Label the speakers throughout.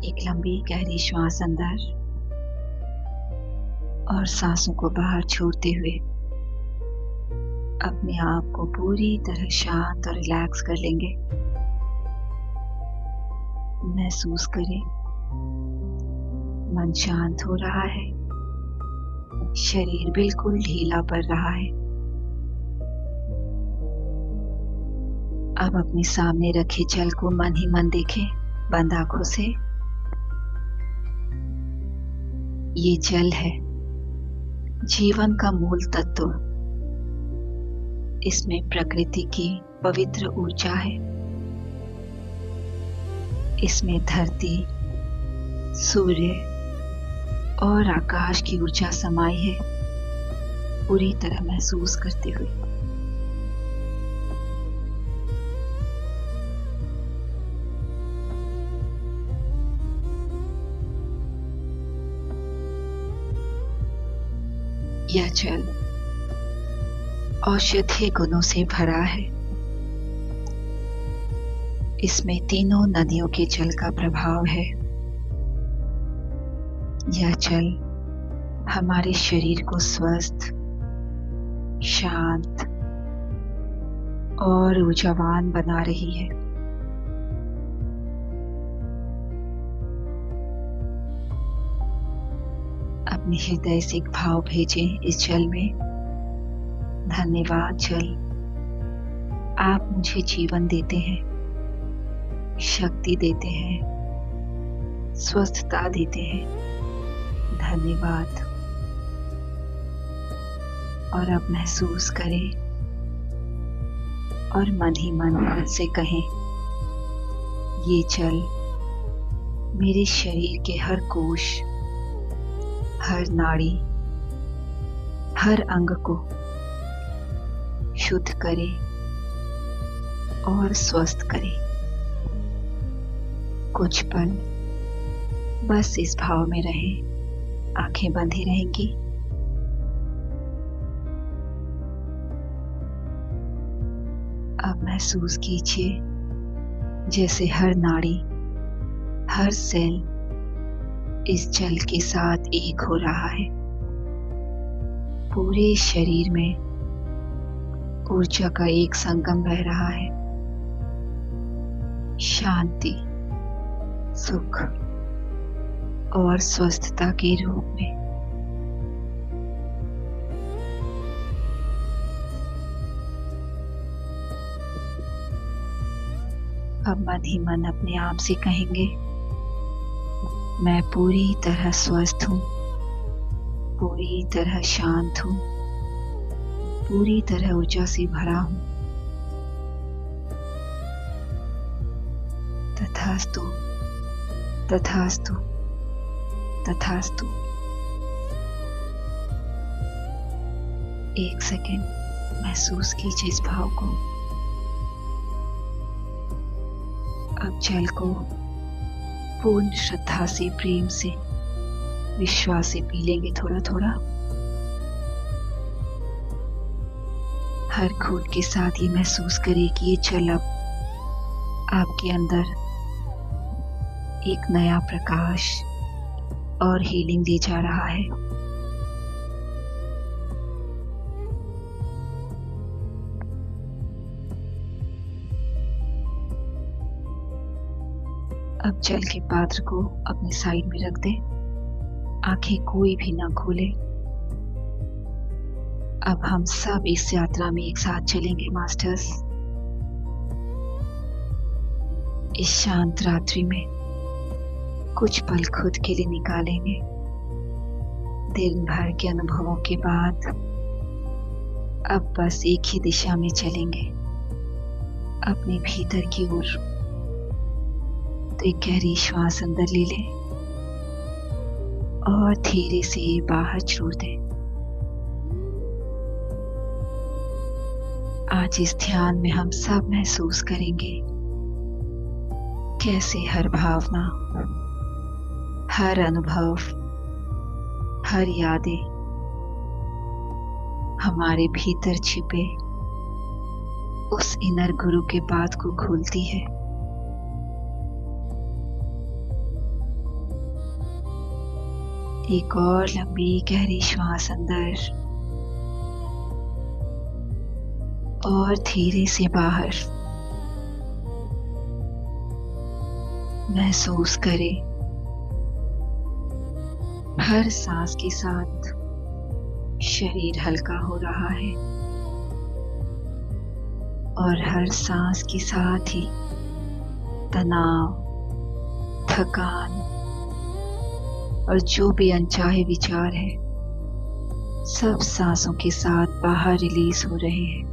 Speaker 1: एक लंबी गहरी श्वास अंदर और सांसों को बाहर छोड़ते हुए अपने आप को पूरी तरह शांत और रिलैक्स कर लेंगे। महसूस करें मन शांत हो रहा है, शरीर बिल्कुल ढीला पड़ रहा है। अब अपने सामने रखे जल को मन ही मन देखें बंद आंखों से। ये जल है जीवन का मूल तत्व। इसमें प्रकृति की पवित्र ऊर्जा है। इसमें धरती, सूर्य और आकाश की ऊर्जा समाई है, पूरी तरह महसूस करते हुए। यह जल औषधीय गुणों से भरा है। इसमें तीनों नदियों के जल का प्रभाव है। यह जल हमारे शरीर को स्वस्थ, शांत और ऊर्जावान बना रही है। अपने हृदय से एक भाव भेजें इस जल में। धन्यवाद जल, आप मुझे जीवन देते हैं, शक्ति देते हैं, स्वस्थता देते हैं। धन्यवाद। और अब महसूस करें और मन ही मन खुद से कहें, ये जल मेरे शरीर के हर कोश, हर नाड़ी, हर अंग को शुद्ध करे और स्वस्थ करे। कुछ पल बस इस भाव में रहें, आंखें बंधी रहेंगी। अब महसूस कीजिए जैसे हर नाड़ी, हर सेल इस जल के साथ एक हो रहा है। पूरे शरीर में ऊर्जा का एक संगम बह रहा है। शांति, सुख और स्वस्थता के रूप में। अब मन ही मन अपने आप से कहेंगे, मैं पूरी तरह स्वस्थ हूँ, पूरी तरह शांत हूँ, पूरी तरह ऊर्जा से भरा हूँ। तथास्तु, तथास्तु, तथास्तु। एक सेकेंड महसूस कीजिए इस भाव को। अब जल को पूर्ण श्रद्धा से, प्रेम से, विश्वास से पी लेंगे थोड़ा थोड़ा। हर घूंट के साथ ये महसूस करें कि ये जल अब आपके अंदर एक नया प्रकाश और हीलिंग ले जा रहा है। अब जल के पात्र को अपनी साइड में रख दें, आंखें कोई भी ना खोले। अब हम सब इस यात्रा में एक साथ चलेंगे मास्टर्स। इस शांत रात्रि में कुछ पल खुद के लिए निकालेंगे। दिन भर के अनुभवों के बाद अब बस एक ही दिशा में चलेंगे, अपने भीतर की ओर। तो एक गहरी श्वास अंदर ले लें और धीरे से बाहर छोड़ दें। आज इस ध्यान में हम सब महसूस करेंगे कैसे हर भावना, हर अनुभव, हर यादें हमारे भीतर छिपे उस इनर गुरु के बात को खोलती है। एक और लंबी गहरी श्वास अंदर और धीरे से बाहर। महसूस करें हर सांस के साथ शरीर हल्का हो रहा है और हर सांस के साथ ही तनाव, थकान और जो भी अनचाहे विचार है सब सांसों के साथ बाहर रिलीज हो रहे हैं।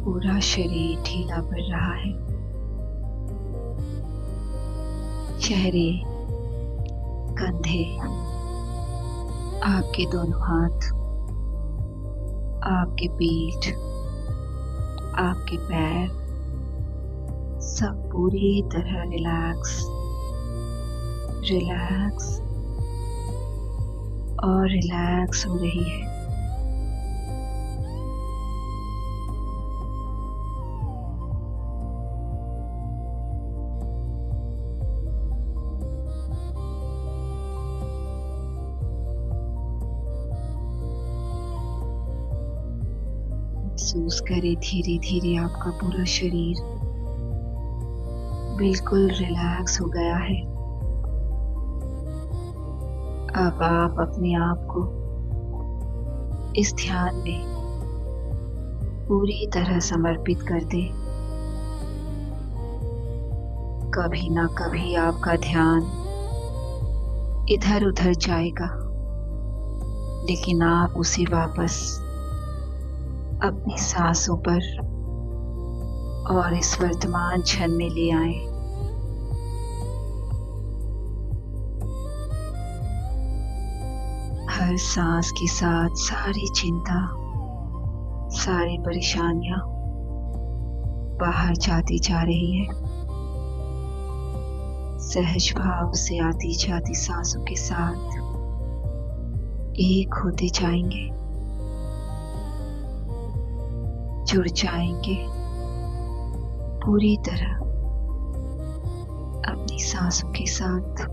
Speaker 1: पूरा शरीर ढीला पड़ रहा है। चेहरे, कंधे, आपके दोनों हाथ, आपके पीठ, आपके पैर सब पूरी तरह रिलैक्स और रिलैक्स हो रही है। महसूस करें धीरे धीरे आपका पूरा शरीर बिल्कुल रिलैक्स हो गया है। अब आप अपने आप को इस ध्यान में पूरी तरह समर्पित कर दें। कभी ना कभी आपका ध्यान इधर उधर जाएगा, लेकिन आप उसे वापस अपनी सांसों पर और इस वर्तमान क्षण में ले आएं। हर सांस के साथ सारी चिंता, सारी परेशानियां बाहर जाती जा रही है। सहज भाव से आती जाती सांसों के साथ एक होते जाएंगे, जुड़ जाएंगे पूरी तरह अपनी सांसों के साथ।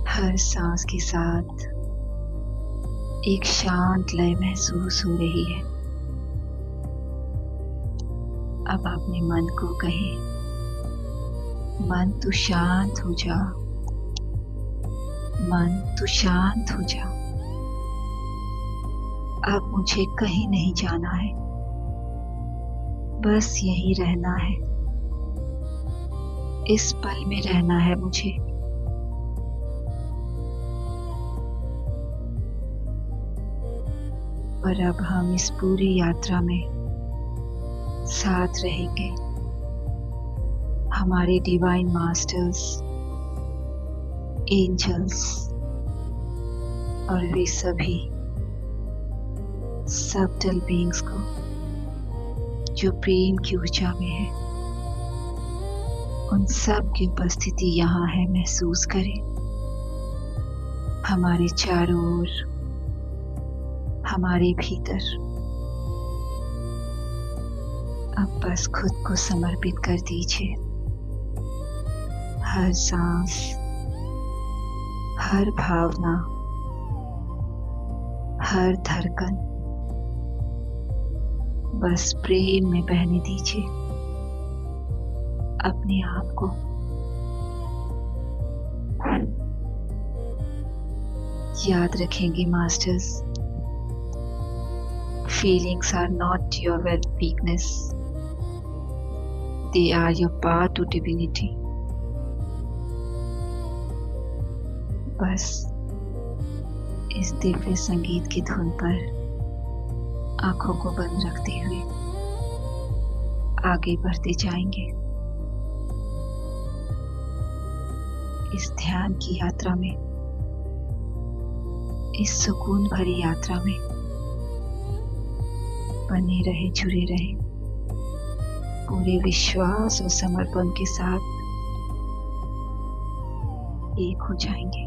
Speaker 1: हर सांस के साथ एक शांत लय महसूस हो रही है। अब अपने मन को कहें, मन तू शांत हो जा, मन तू शांत हो जा। अब मुझे कहीं नहीं जाना है, बस यहीं रहना है, इस पल में रहना है मुझे। और अब हम इस पूरी यात्रा में साथ रहेंगे। हमारे डिवाइन मास्टर्स, एंजल्स और वे सभी सबटल बीइंग्स को जो प्रेम की ऊर्जा में है, उन सब की उपस्थिति यहाँ है। महसूस करें हमारे चारों ओर, हमारे भीतर। अब बस खुद को समर्पित कर दीजिए। हर सांस, हर भावना, हर धड़कन बस प्रेम में बहने दीजिए अपने आप को। याद रखेंगे masters, feelings are not your weakness. They are your path to divinity. बस इस दिव्य संगीत की धुन पर आंखों को बंद रखते हुए आगे बढ़ते जाएंगे। इस ध्यान की यात्रा में, इस सुकून भरी यात्रा में बने रहे, जुड़े रहे, पूरे विश्वास और समर्पण के साथ एक हो जाएंगे।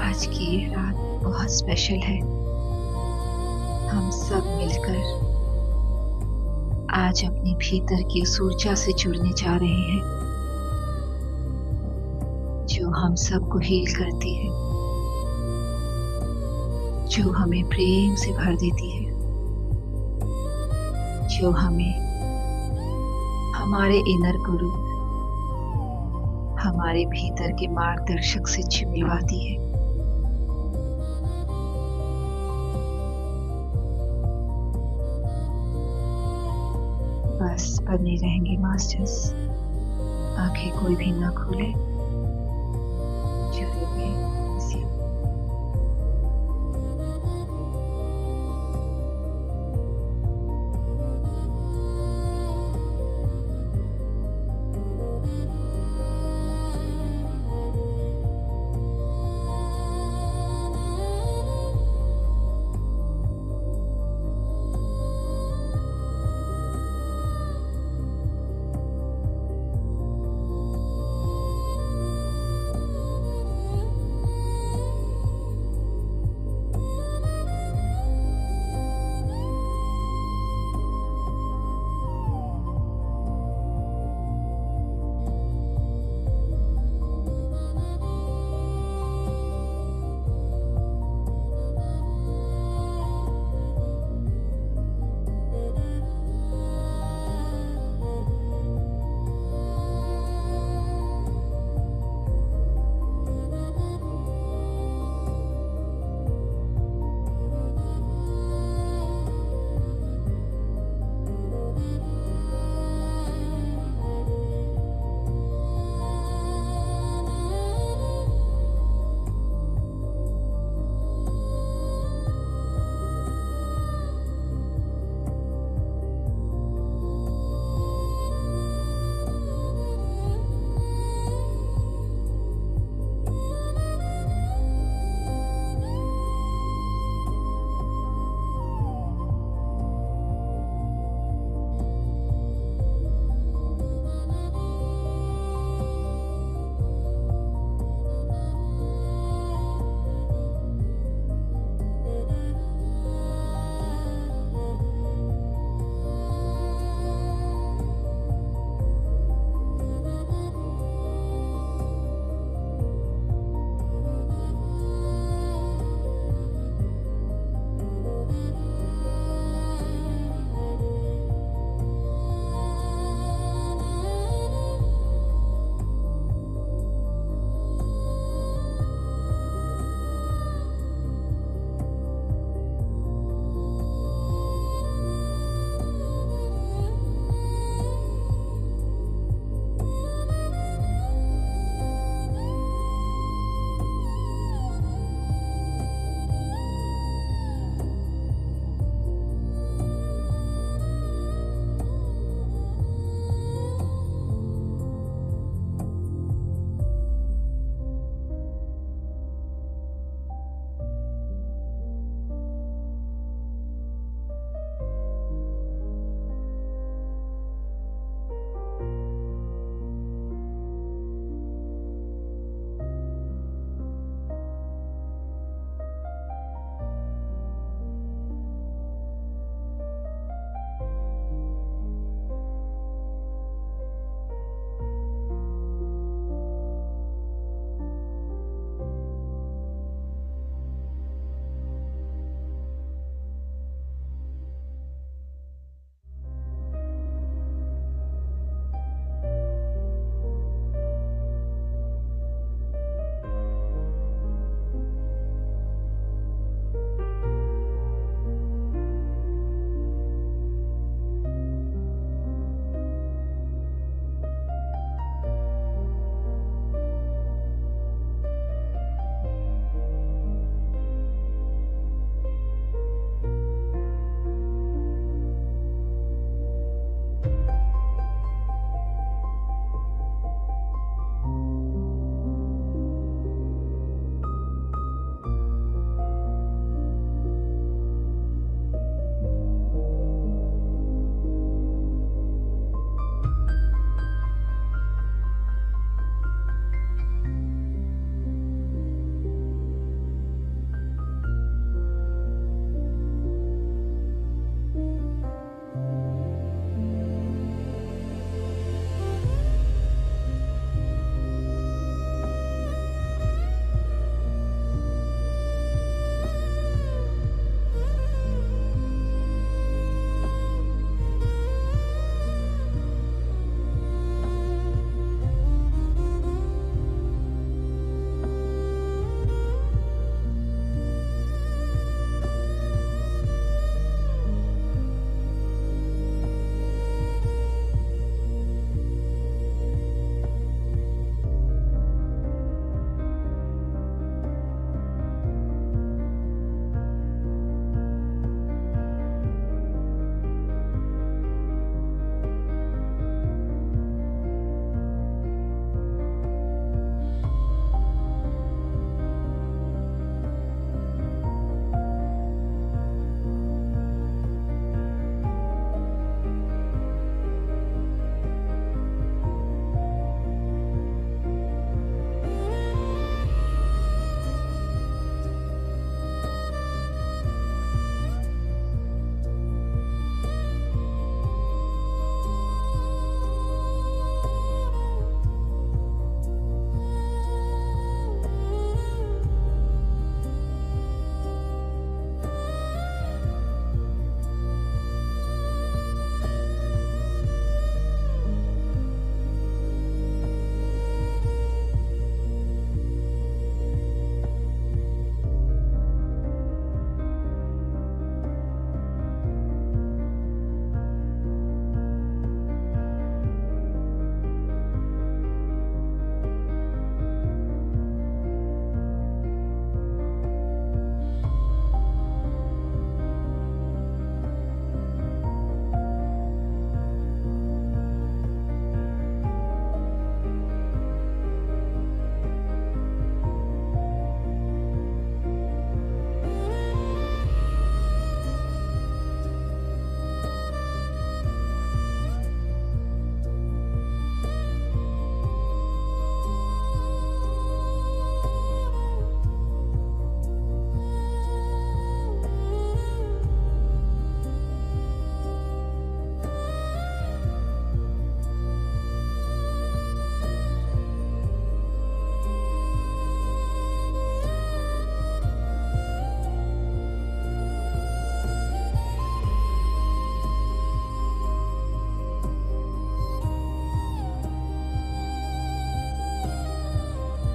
Speaker 1: आज की ये रात बहुत स्पेशल है। हम सब मिलकर आज अपने भीतर की उस ऊर्जा से जुड़ने जा रहे हैं जो हम सबको हील करती है, जो हमें प्रेम से भर देती है, जो हमें हमारे इनर गुरु, हमारे भीतर के मार्गदर्शक से मिलवाती है। बस बने रहेंगे मास्टर्स, आंखें कोई भी ना खोले, जुड़े हुए इसी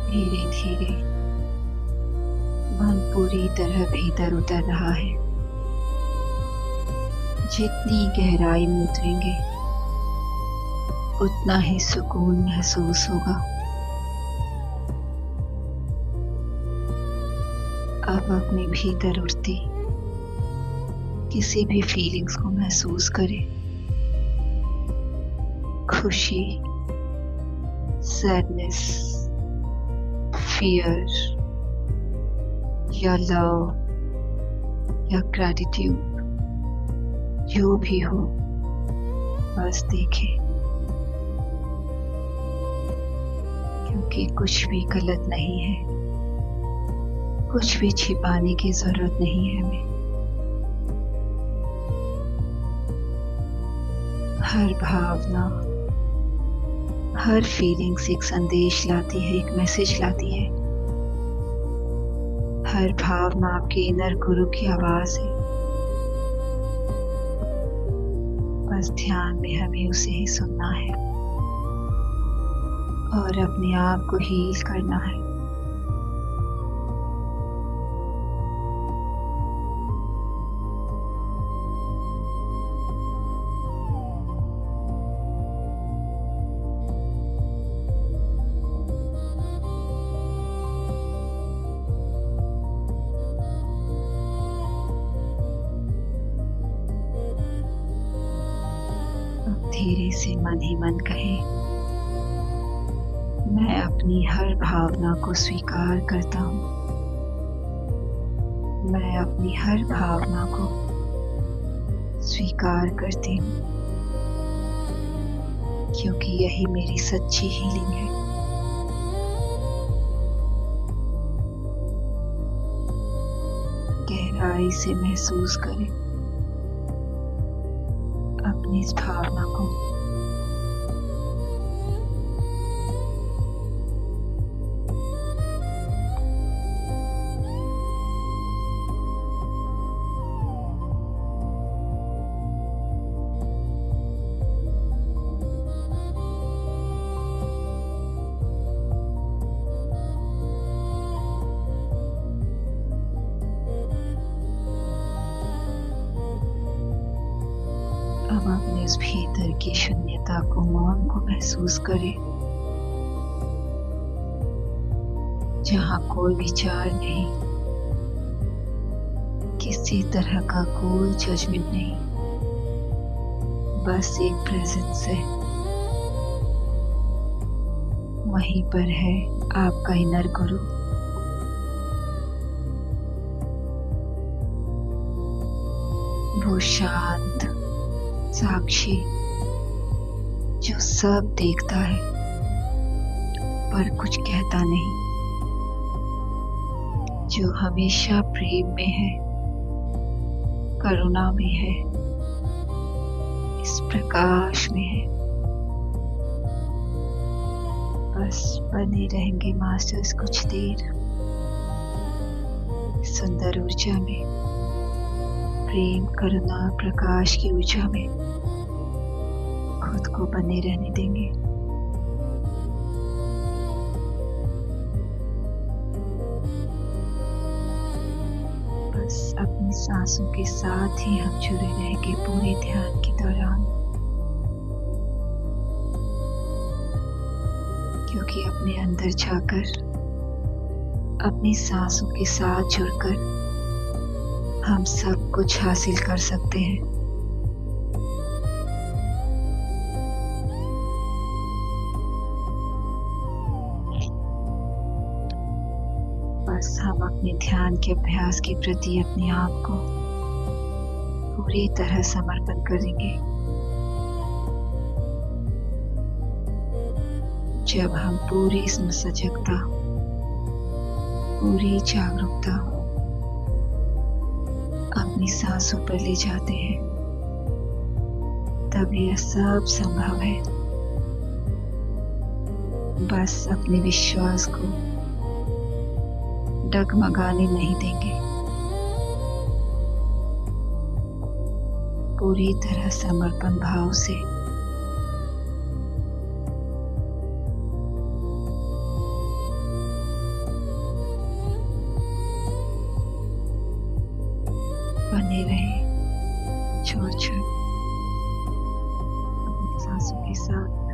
Speaker 1: धीरे धीरे मन पूरी तरह भीतर उतर रहा है। जितनी गहराई में उतरेंगे उतना ही सुकून महसूस होगा। अब अपने भीतर उठती किसी भी फीलिंग्स को महसूस करें। खुशी, सैडनेस, फियर या लव या ग्रैटिट्यूड, जो भी हो बस देखें, क्योंकि कुछ भी गलत नहीं है, कुछ भी छिपाने की जरूरत नहीं है हमें। हर भावना, हर फीलिंग्स एक संदेश लाती है, एक मैसेज लाती है। हर भावना आपके इनर गुरु की आवाज है। बस ध्यान में हमें उसे ही सुनना है और अपने आप को हील करना है। धीरे से मन ही मन कहे, मैं अपनी हर भावना को स्वीकार करता हूँ। मैं अपनी हर भावना को स्वीकार करती हूँ, क्योंकि यही मेरी सच्ची हीलिंग है। गहराई से महसूस करें अपनी इस भावना को। अब अपने इस भीतर की शून्यता को, मौन को महसूस करें, जहाँ कोई विचार नहीं, किसी तरह का कोई जजमेंट नहीं, बस एक प्रेजेंस है। वहीं पर है आपका इनर गुरु। वो शांत साक्षी जो सब देखता है पर कुछ कहता नहीं, जो हमेशा प्रेम में है, करुणा में है, इस प्रकाश में है। बस बने रहेंगे मास्टर्स कुछ देर सुंदर ऊर्जा में, प्रेम, करुणा, प्रकाश की ऊर्जा में खुद को बने रहने देंगे। बस अपनी सांसों के साथ ही हम जुड़े रहेंगे पूरे ध्यान के दौरान, क्योंकि अपने अंदर जाकर अपनी सांसों के साथ जुड़कर हम सब कुछ हासिल कर सकते हैं। बस हम अपने ध्यान के अभ्यास के प्रति अपने आप को पूरी तरह समर्पण करेंगे। जब हम पूरी सजगता, पूरी जागरूकता अपनी सांसों पर ले जाते हैं, तब यह सब संभव है। बस अपने विश्वास को डगमगाने नहीं देंगे, पूरी तरह समर्पण भाव से चलते रहे छोड़ छोड़ अपनी सांसों के साथ।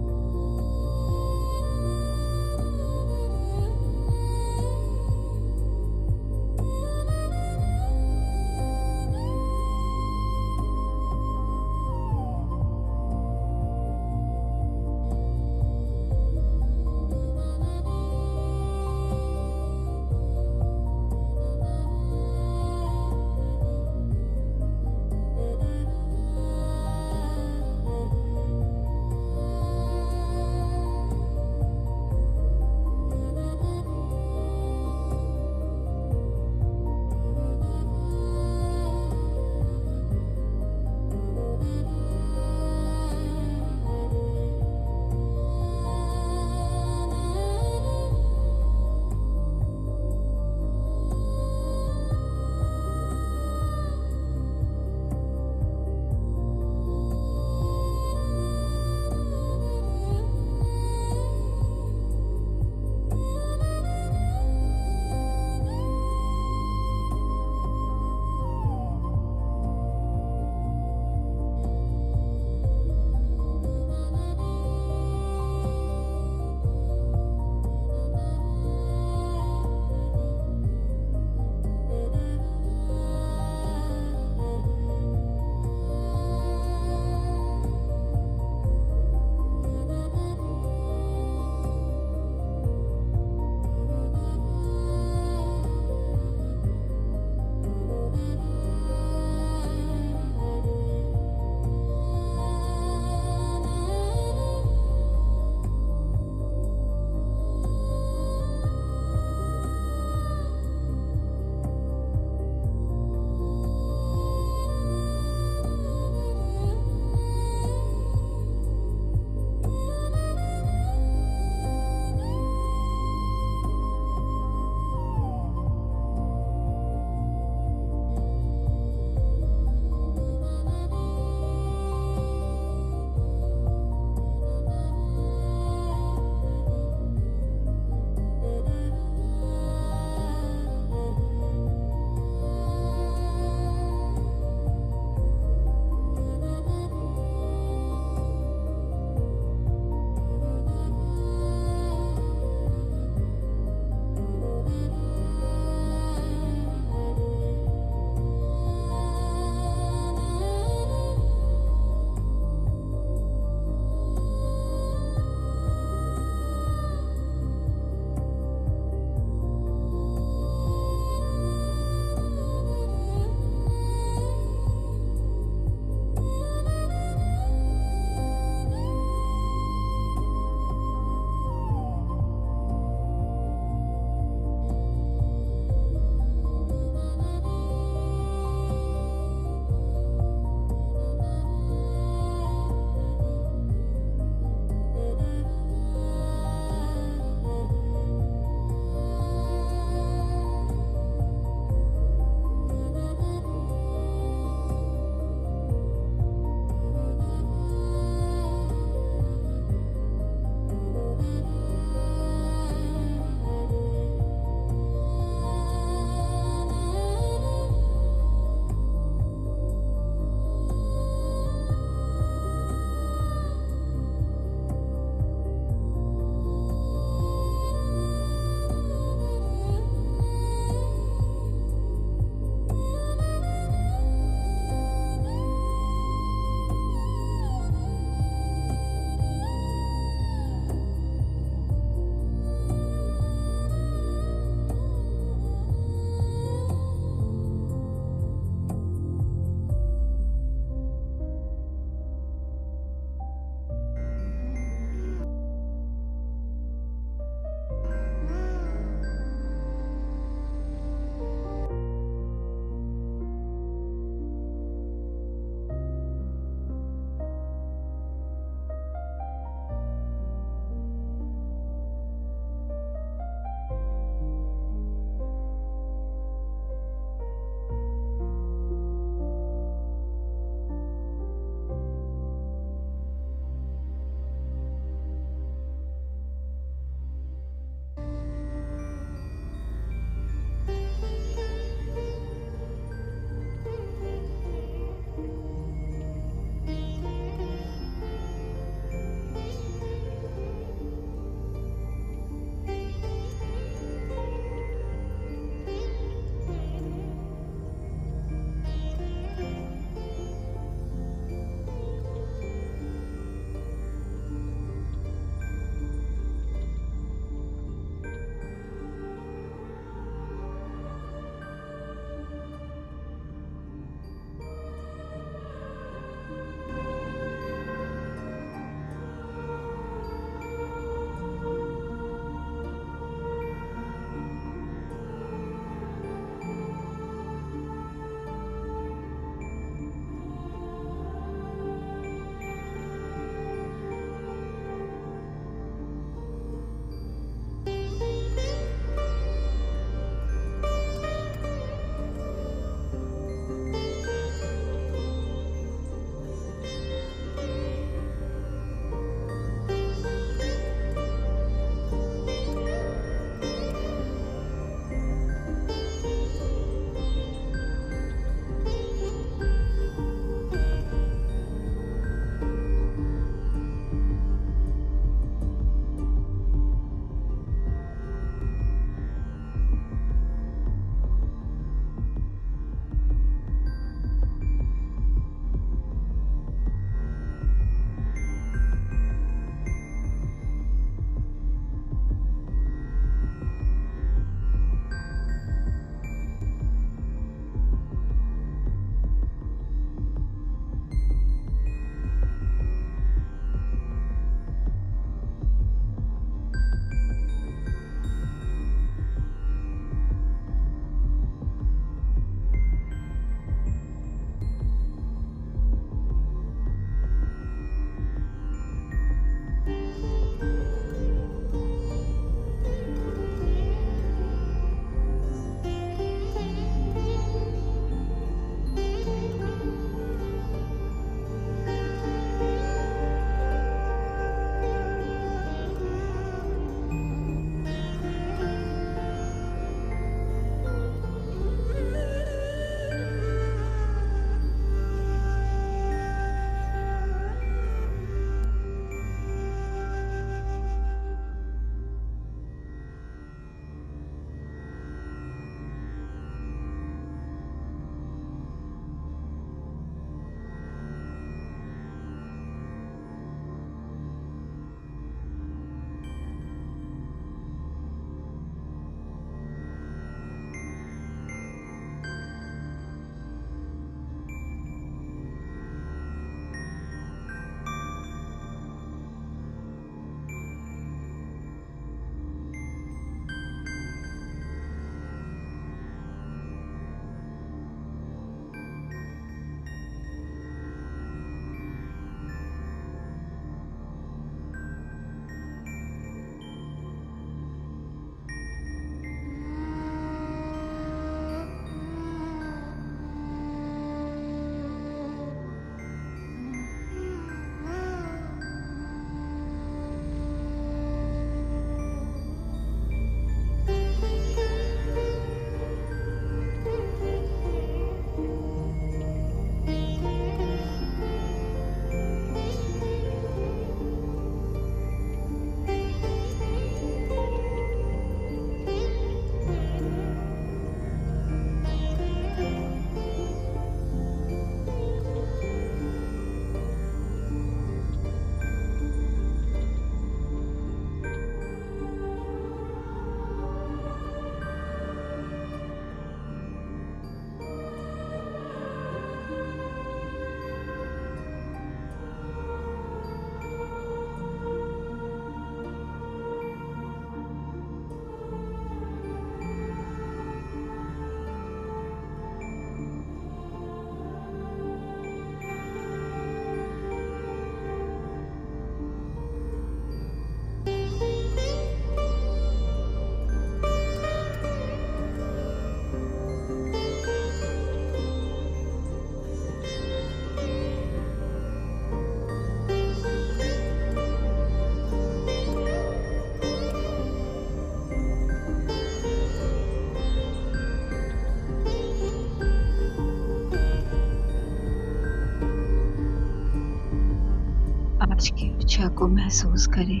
Speaker 1: आज की ऊर्जा को महसूस करें।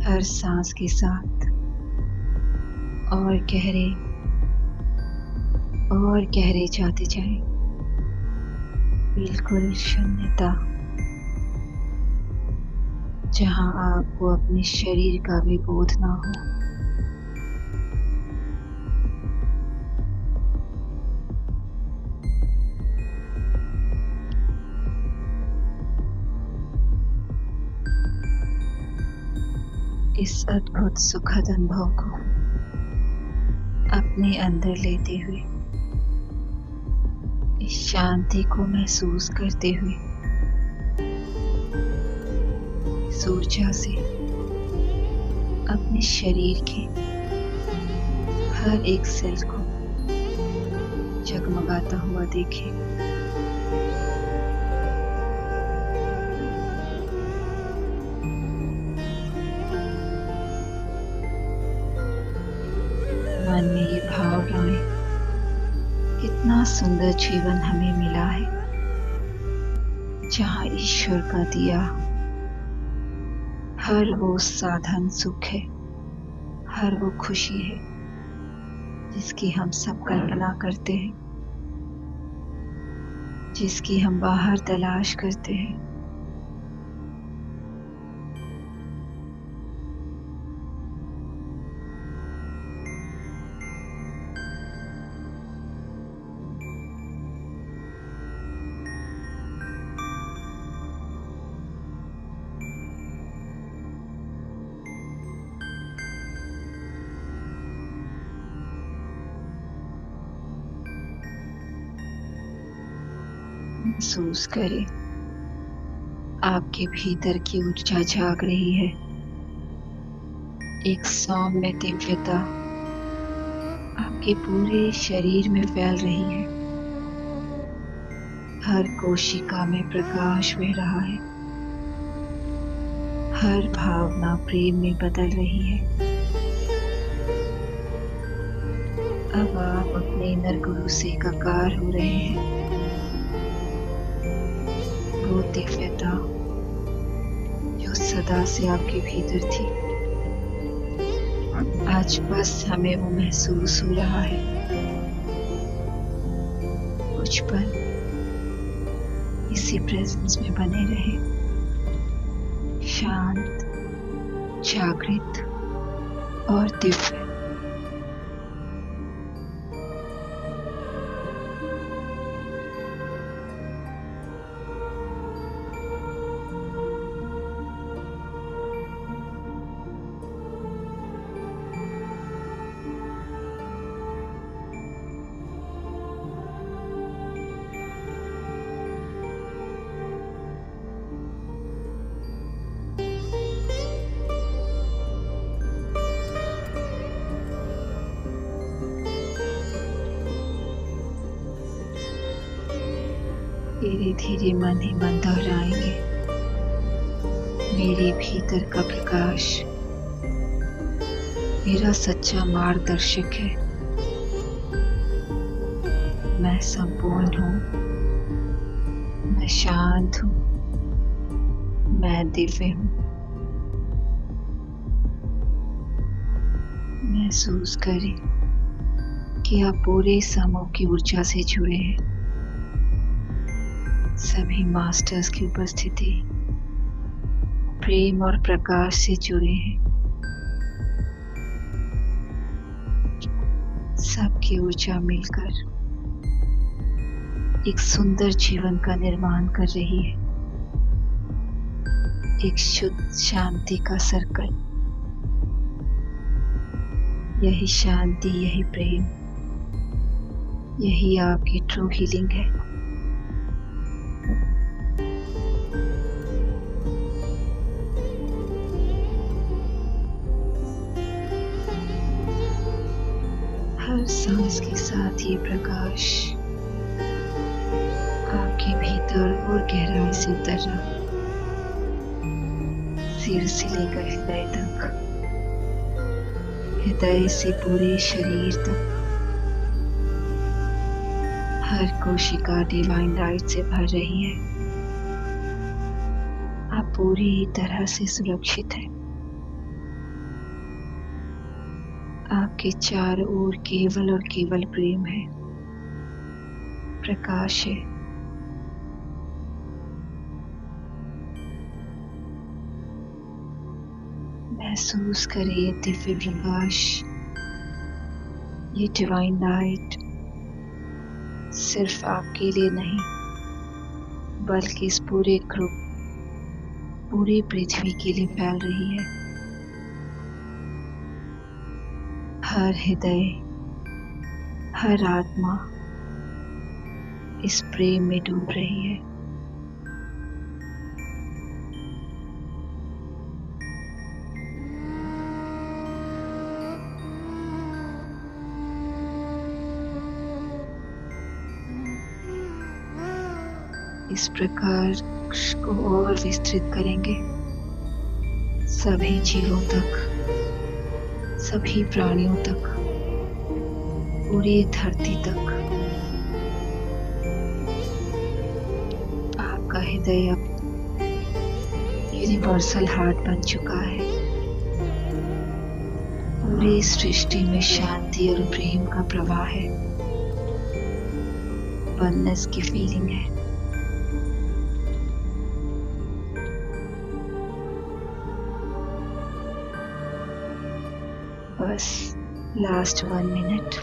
Speaker 1: हर सांस के साथ और गहरे जाते जाएं। बिल्कुल शून्यता, जहां आपको अपने शरीर का भी बोध ना हो। इस अद्भुत सुखद अनुभव को अपने अंदर लेते हुए, इस शांति को महसूस करते हुए, इस ऊर्जा से अपने शरीर के हर एक सेल को जगमगाता हुआ देखें। मन में ये भाव लाएं, कितना सुंदर जीवन हमें मिला है, जहाँ ईश्वर का दिया हर वो साधन सुख है, हर वो खुशी है जिसकी हम सब कल्पना करते हैं, जिसकी हम बाहर तलाश करते हैं। महसूस करें, आपके भीतर की ऊर्जा जाग रही है। एक सौम्य दिव्यता आपके पूरे शरीर में फैल रही है। हर कोशिका में प्रकाश बह रहा है। हर भावना प्रेम में बदल रही है। अब आप अपने नर गुरु से एकाकार हो रहे हैं। वो दिव्यता जो सदा से आपके भीतर थी, आज बस हमें वो महसूस हो रहा है। कुछ पल इसी प्रेजेंस में बने रहे, शांत, जागृत और दिव्य। धीरे धीरे मन ही मन दोहराएंगे, मेरे भीतर का प्रकाश मेरा सच्चा मार्गदर्शक है। मैं संपूर्ण हूँ, मैं शांत हूँ, मैं दिव्य हूँ। महसूस करें कि आप पूरे समूह की ऊर्जा से जुड़े हैं। सभी मास्टर्स की उपस्थिति प्रेम और प्रकाश से जुड़े हैं। सबकी ऊर्जा मिलकर एक सुंदर जीवन का निर्माण कर रही है। एक शुद्ध शांति का सर्कल। यही शांति, यही प्रेम, यही आपकी ट्रू हीलिंग है। हर सांस के साथ ये प्रकाश आपके भीतर और गहराई से उतर रहा, सिर से लेकर हृदय तक, हृदय से पूरे शरीर तक। हर कोशिका डिवाइन लाइट से भर रही है। आप पूरी तरह से सुरक्षित हैं। आपके चारों ओर केवल और केवल प्रेम है, प्रकाश है। महसूस करें ये दिव्य प्रकाश, ये डिवाइन लाइट सिर्फ आपके लिए नहीं, बल्कि इस पूरी पृथ्वी के लिए फैल रही है। हर हृदय, हर आत्मा इस प्रेम में डूब रही है। इस प्रकाश को और विस्तृत करेंगे सभी जीवों तक, सभी प्राणियों तक, पूरी धरती तक। आपका हृदय अब यूनिवर्सल हार्ट बन चुका है। पूरी सृष्टि में शांति और प्रेम का प्रवाह है, वननेस की फीलिंग है। बस लास्ट 1 मिनट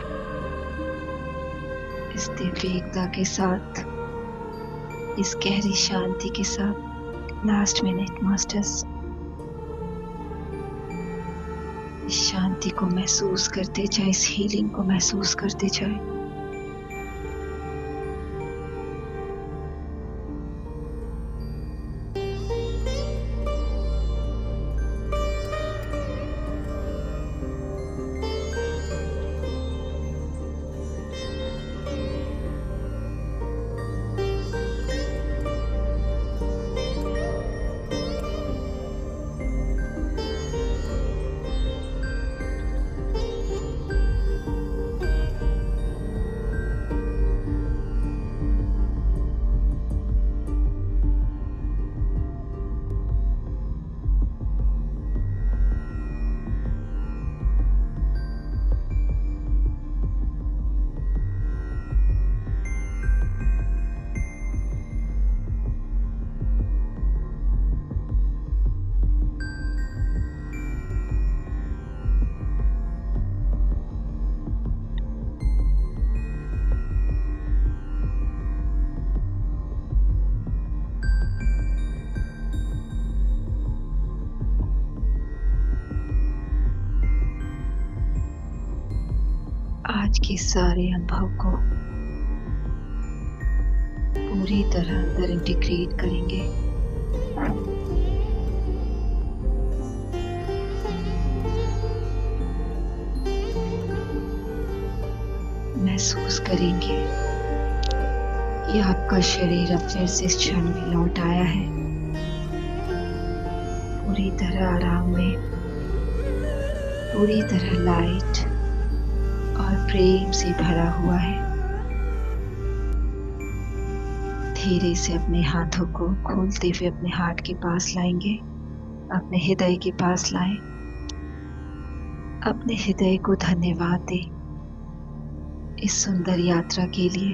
Speaker 1: इस दिव्य एकता के साथ, इस गहरी शांति के साथ। लास्ट मिनट मास्टर्स, इस शांति को महसूस करते जाए, इस हीलिंग को महसूस करते जाए। आज के सारे अनुभव को पूरी तरह अंदर इंटीग्रेट करेंगे। महसूस करेंगे कि आपका शरीर अब फिर से इस क्षण में लौट आया है, पूरी तरह आराम में, पूरी तरह लाइट और प्रेम से भरा हुआ है। धीरे से अपने हाथों को खोलते हुए अपने हार्ट के पास लाएंगे, अपने हृदय के पास लाएं। अपने हृदय को धन्यवाद दें इस सुंदर यात्रा के लिए,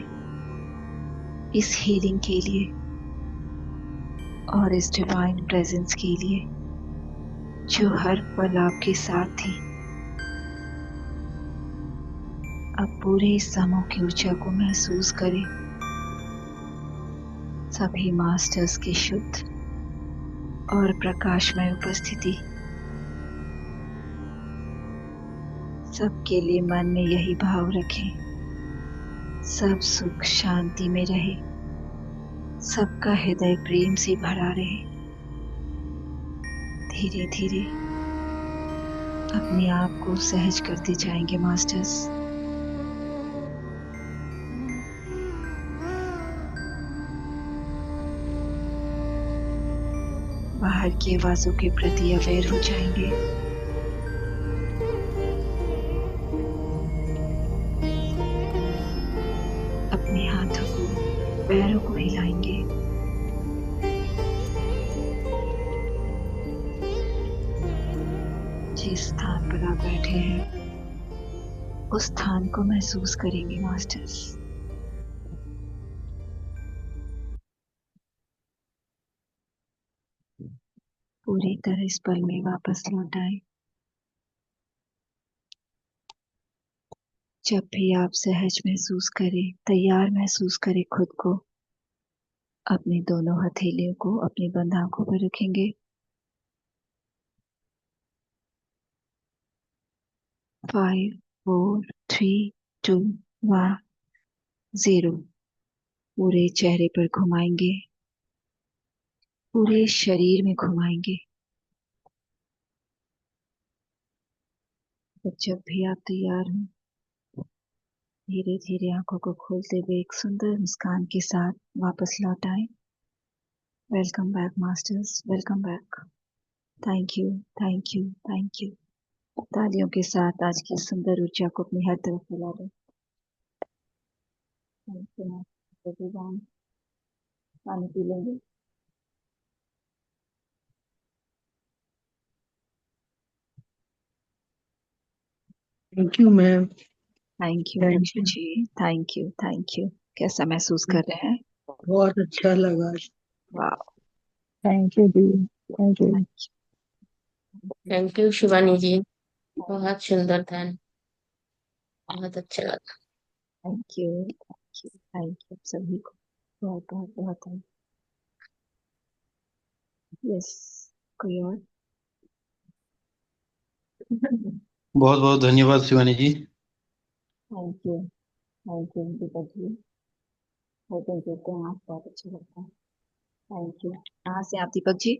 Speaker 1: इस हीलिंग के लिए और इस डिवाइन प्रेजेंस के लिए जो हर पल आपके साथ थी। अब पूरे समूह की ऊर्जा को महसूस करें। सभी मास्टर्स की शुद्ध और प्रकाशमय उपस्थिति। सबके लिए मन में यही भाव रखें, सब सुख शांति में रहे, सबका हृदय प्रेम से भरा रहे। धीरे धीरे अपने आप को सहज करते जाएंगे मास्टर्स। बाहर की आवाजों के प्रति अवेयर हो जाएंगे। अपने हाथों को, पैरों को हिलाएंगे। पर आप बैठे हैं उस स्थान को महसूस करेंगे मास्टर्स। पूरी तरह इस पल में वापस लौट आए। जब भी आप सहज महसूस करें, तैयार महसूस करें खुद को, अपनी दोनों हथेलियों को अपनी बंद आंखों पर रखेंगे। 5 4 3 2 1 0। पूरे चेहरे पर घुमाएंगे, पूरे शरीर में घुमाएंगे। तो जब भी आप तैयार हो, धीरे धीरे आंखों को खोलते हुए एक सुंदर मुस्कान के साथ वापस लौट आए। Welcome back masters, welcome back. Thank you, thank you, thank you. तालियों के साथ आज की सुंदर ऊर्जा को अपनी हर तरफ फैला दो। Thank you master. पानी पी लेंगे।
Speaker 2: Thank you ma'am.
Speaker 1: Thank you
Speaker 2: thank
Speaker 1: रंजू
Speaker 2: यू।
Speaker 1: जी। Thank you, thank you. कैसा महसूस कर रहे हैं?
Speaker 2: बहुत अच्छा लगा।
Speaker 1: वाह।
Speaker 2: थैंक यू दी। Thank you.
Speaker 1: Thank
Speaker 3: thank you Shivani ji, बहुत सुंदर था, बहुत अच्छा लगा।
Speaker 1: Thank you, thank you, thank you सभी को। बहुत बहुत बहुत। यस। कोई और?
Speaker 4: बहुत बहुत धन्यवाद शिवानी जी।
Speaker 1: Thank you, thank you Deepak ji. होते हैं आप, बहुत अच्छा लगता है। Thank you. कहाँ से आप दीपक जी?